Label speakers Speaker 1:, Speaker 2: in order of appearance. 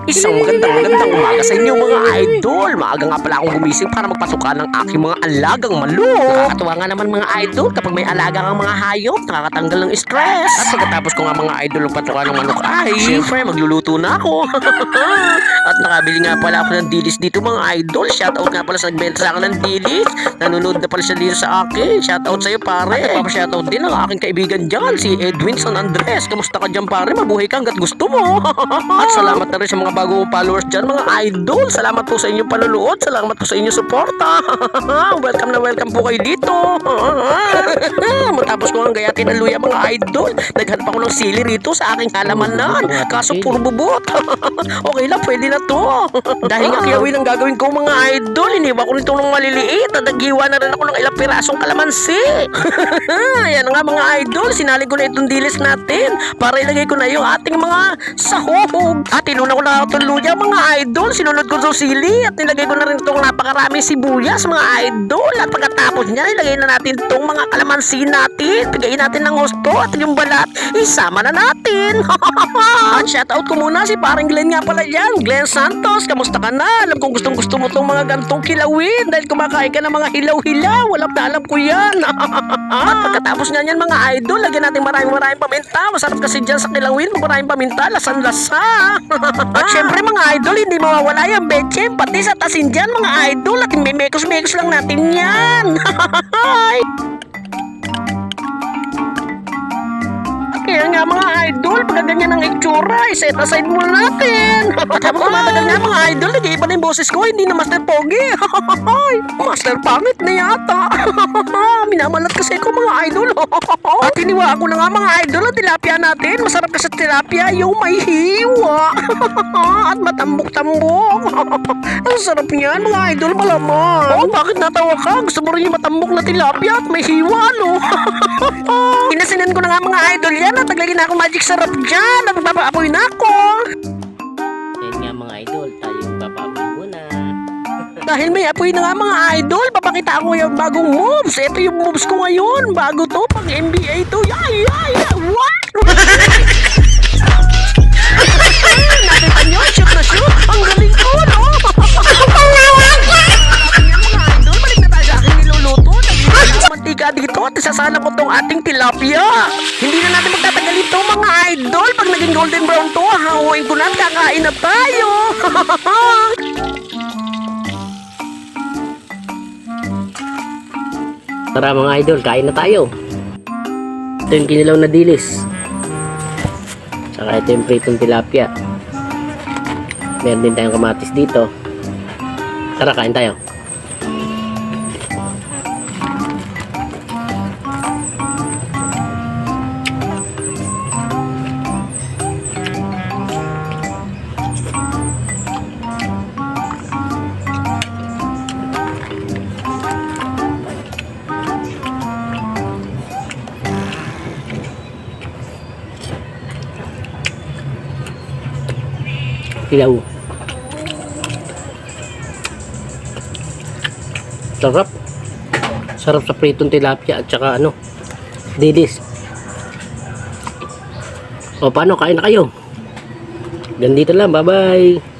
Speaker 1: Isang magandang umaga sa inyo mga idol. Maaga nga pala akong gumising para magpasukan ng aking mga alagang manok. Nakakatuwa nga naman mga idol kapag may alaga kang mga hayop, nakakatanggal ng stress. At pagkatapos ko nga mga idol ng pasukan ng manok ay siyempre magluluto na ako. At nakabili nga pala ako ng dilis dito mga idol. Shoutout nga pala sa nagbenta sa akin ng dilis. Nanonood na pala siya dito sa akin. Shoutout sa'yo pare. At shoutout din ang aking kaibigan dyan, si Edwin San Andres. Kamusta ka dyan pare? Mabuhay ka hanggat gusto mo. At salamat na rin sa mga bagong followers dyan mga idol. Salamat po sa inyong panunood. Salamat po sa inyong suporta. Welcome na welcome po kayo dito. Matapos ko ang gayatin ng luya mga idol, naghanap ako ng sili rito sa aking halamanan. Kaso puro bubot. Okay lang, pwede na to. Dahil nga kiyawin ang gagawin ko mga idol, iniwa ko nito ng maliliit at naghiwa na rin ako ng ilang pirasong kalamansi. Ayan nga mga idol, sinali ko na itong dilis natin para ilagay ko na yung ating mga sahog. At inuna ko na itong luya mga idol, sinunod ko itong sili at nilagay ko na rin itong napakaraming sibuyas mga idol. At pagkatapos niya, ilagay na natin itong mga kalamansi natin. Pigayin natin ng gusto at yung balat, isama na natin. At shoutout ko muna si parang Glenn nga pala yan. Glenn Santos, kamusta ka na? Alam kong gustong gusto mo itong mga gantong kilawin dahil kumakain ka ng mga hilaw-hilaw. Alam na alam ko yan. At pagkatapos nga yan mga idol, lagyan natin maraming paminta. Masarap kasi dyan sa kilawin, maraming paminta, lasan-lasa. At syempre mga idol, hindi mawawala yung betchem, patis at asin dyan mga idol. At mekos-mekos lang natin yan. Kaya nga mga idol, pagka ganyan ang itsura, set aside muna natin. At habang tumatagal nga mga idol, nag-iiba na yung boses ko, hindi na Master Pogi. Master Pangit na yata. Minamalat kasi ko mga idol. At hiniwa ako na nga mga idol ang tilapia natin. Masarap kasi tilapia, yung may hiwa. At matambok-tambok. Ang sarap niyan mga idol, malamang. Oh, bakit natawa ka? Gusto mo rin yung matambok na tilapia at may hiwa, no? Inasinan ko na nga mga idol yan at naglagay na ako magic sarap dyan at magpapaapoy na ako.
Speaker 2: Yan nga mga idol, tayo papapoy muna.
Speaker 1: Dahil may apoy na nga mga idol, papakita ko yung bagong moves. Ito yung moves ko ngayon, bago to, pang NBA to. What? Nakita nyo, shoot na shoot. Ang galing ko, no? Balik na tayo sa aking niluluto. Nagiging mantika dito at isasala ko tong ating tilapia. Hindi na natin magtatagal ito mga idol. Pag naging golden brown to, hawain ko na at kakain na tayo.
Speaker 2: Tara mga idol, kain na tayo. Ito yung kinilaw na dilis. Saka ito yung pritong tilapia. Meron din tayong kamatis dito. Tara, kain tayo. Kilaw. Sarap. Sarap sa pritong tilapia at saka dilis. O paano, kain na kayo. Ganito lang, bye bye.